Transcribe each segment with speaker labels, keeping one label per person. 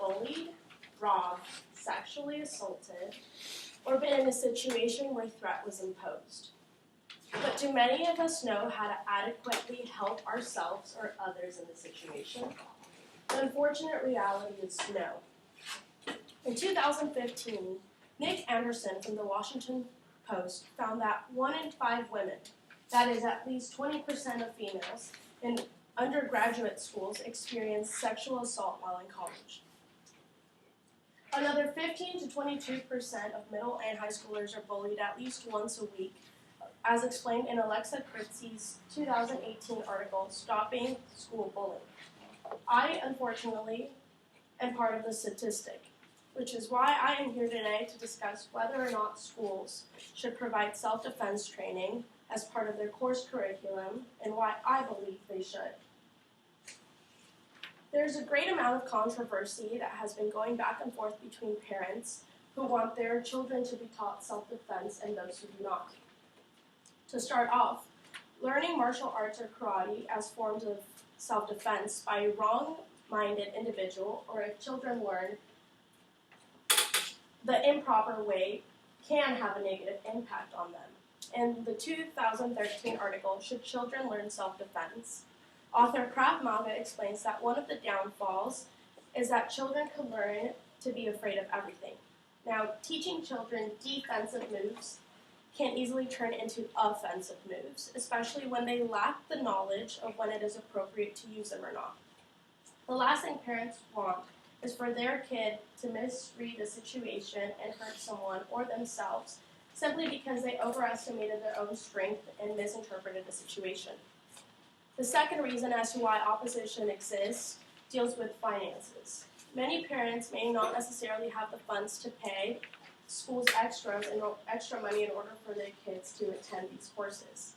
Speaker 1: bullied, robbed, sexually assaulted, or been in a situation where threat was imposed. But do many of us know how to adequately help ourselves or others in the situation? The unfortunate reality is no. In 2015, Nick Anderson from the Washington Post found that 1 in 5 women, that is at least 20% of females, in undergraduate schools experience sexual assault while in college. Another 15 to 22% of middle and high schoolers are bullied at least once a week, as explained in Alexa Kritzy's 2018 article, Stopping School Bullying. I, unfortunately, am part of the statistic, which is why I am here today to discuss whether or not schools should provide self-defense training as part of their course curriculum and why I believe they should. There's a great amount of controversy that has been going back and forth between parents who want their children to be taught self-defense and those who do not. To start off, learning martial arts or karate as forms of self-defense by a wrong-minded individual, or if children learn the improper way, can have a negative impact on them. In the 2013 article, Should Children Learn Self-Defense?, author Krav Maga explains that one of the downfalls is that children can learn to be afraid of everything. Now, teaching children defensive moves can easily turn into offensive moves, especially when they lack the knowledge of when it is appropriate to use them or not. The last thing parents want is for their kid to misread a situation and hurt someone or themselves simply because they overestimated their own strength and misinterpreted the situation. The second reason as to why opposition exists deals with finances. Many parents may not necessarily have the funds to pay schools extra money in order for their kids to attend these courses.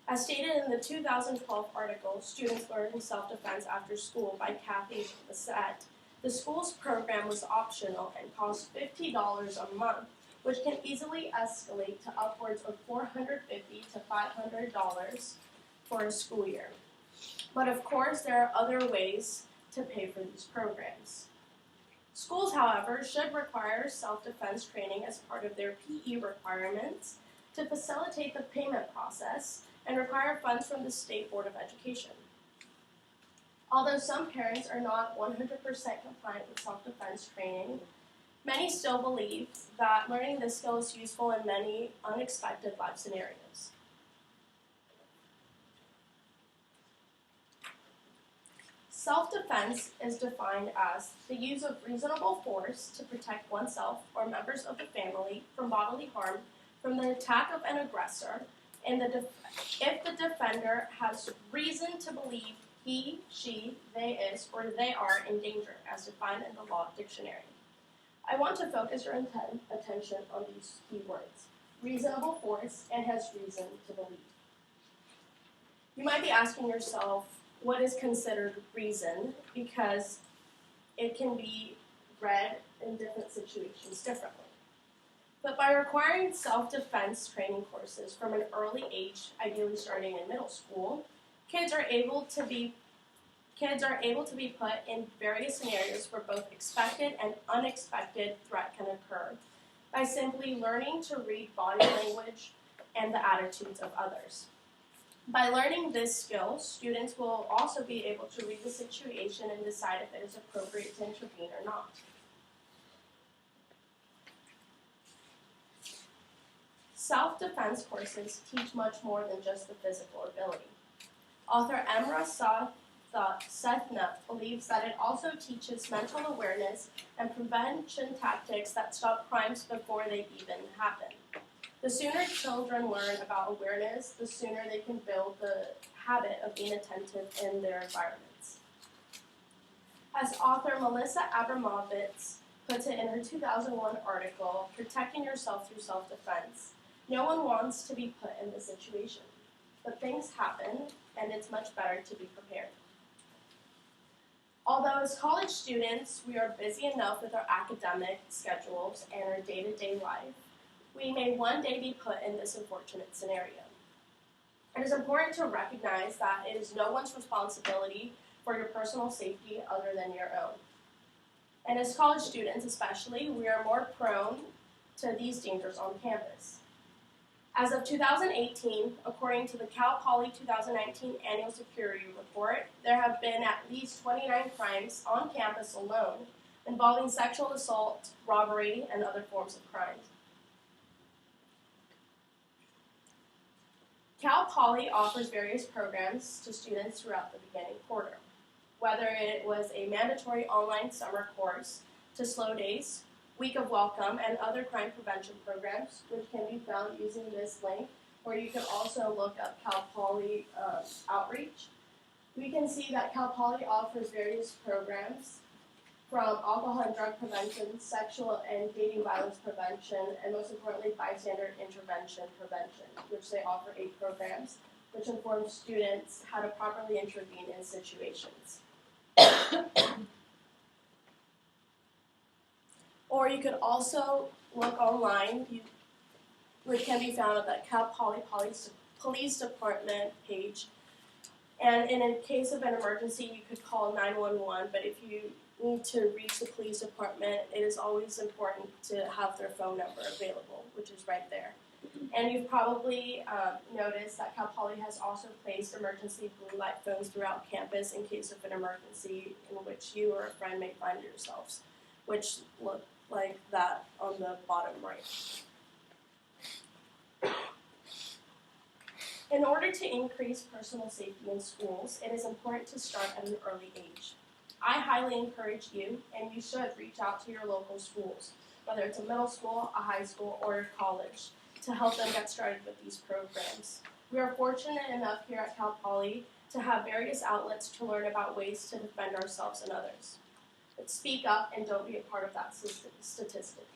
Speaker 1: As stated in the 2012 article, Students Learning Self-Defense After School by Kathy Bassett, the school's program was optional and cost $50 a month, which can easily escalate to upwards of $450 to $500 for a school year. But of course, there are other ways to pay for these programs. Schools, however, should require self-defense training as part of their PE requirements to facilitate the payment process and require funds from the State Board of Education. Although some parents are not 100% compliant with self-defense training, many still believe that learning this skill is useful in many unexpected life scenarios. Self-defense is defined as the use of reasonable force to protect oneself or members of the family from bodily harm from the attack of an aggressor, and if the defender has reason to believe he, she, they is, or they are in danger, as defined in the Law Dictionary. I want to focus your attention on these key words: reasonable force and has reason to believe. You might be asking yourself, what is considered reason, because it can be read in different situations differently. But by requiring self-defense training courses from an early age, ideally starting in middle school, kids are able to be put in various scenarios where both expected and unexpected threat can occur by simply learning to read body language and the attitudes of others. By learning this skill, students will also be able to read the situation and decide if it is appropriate to intervene or not. Self-defense courses teach much more than just the physical ability. Author Emra Sethna believes that it also teaches mental awareness and prevention tactics that stop crimes before they even happen. The sooner children learn about awareness, the sooner they can build the habit of being attentive in their environments. As author Melissa Abramovitz puts it in her 2001 article, Protecting Yourself Through Self-Defense, no one wants to be put in this situation, but things happen, and it's much better to be prepared. Although as college students, we are busy enough with our academic schedules and our day-to-day life, we may one day be put in this unfortunate scenario. It is important to recognize that it is no one's responsibility for your personal safety other than your own. And as college students especially, we are more prone to these dangers on campus. As of 2018, according to the Cal Poly 2019 Annual Security Report, there have been at least 29 crimes on campus alone involving sexual assault, robbery, and other forms of crime. Cal Poly offers various programs to students throughout the beginning quarter, whether it was a mandatory online summer course to Slow Days, Week of Welcome, and other crime prevention programs, which can be found using this link, or you can also look up Cal Poly Outreach. We can see that Cal Poly offers various programs from alcohol and drug prevention, sexual and dating violence prevention, and most importantly, bystander intervention prevention, which they offer 8 programs, which inform students how to properly intervene in situations. Or you could also look online, which can be found at the Cal Poly Police Department page. And in a case of an emergency, you could call 911, but if you need to reach the police department, it is always important to have their phone number available, which is right there. And you've probably noticed that Cal Poly has also placed emergency blue light phones throughout campus in case of an emergency in which you or a friend may find yourselves, which look like that on the bottom right. In order to increase personal safety in schools, it is important to start at an early age. I highly encourage you, and you should reach out to your local schools, whether it's a middle school, a high school, or a college, to help them get started with these programs. We are fortunate enough here at Cal Poly to have various outlets to learn about ways to defend ourselves and others. But speak up and don't be a part of that statistic.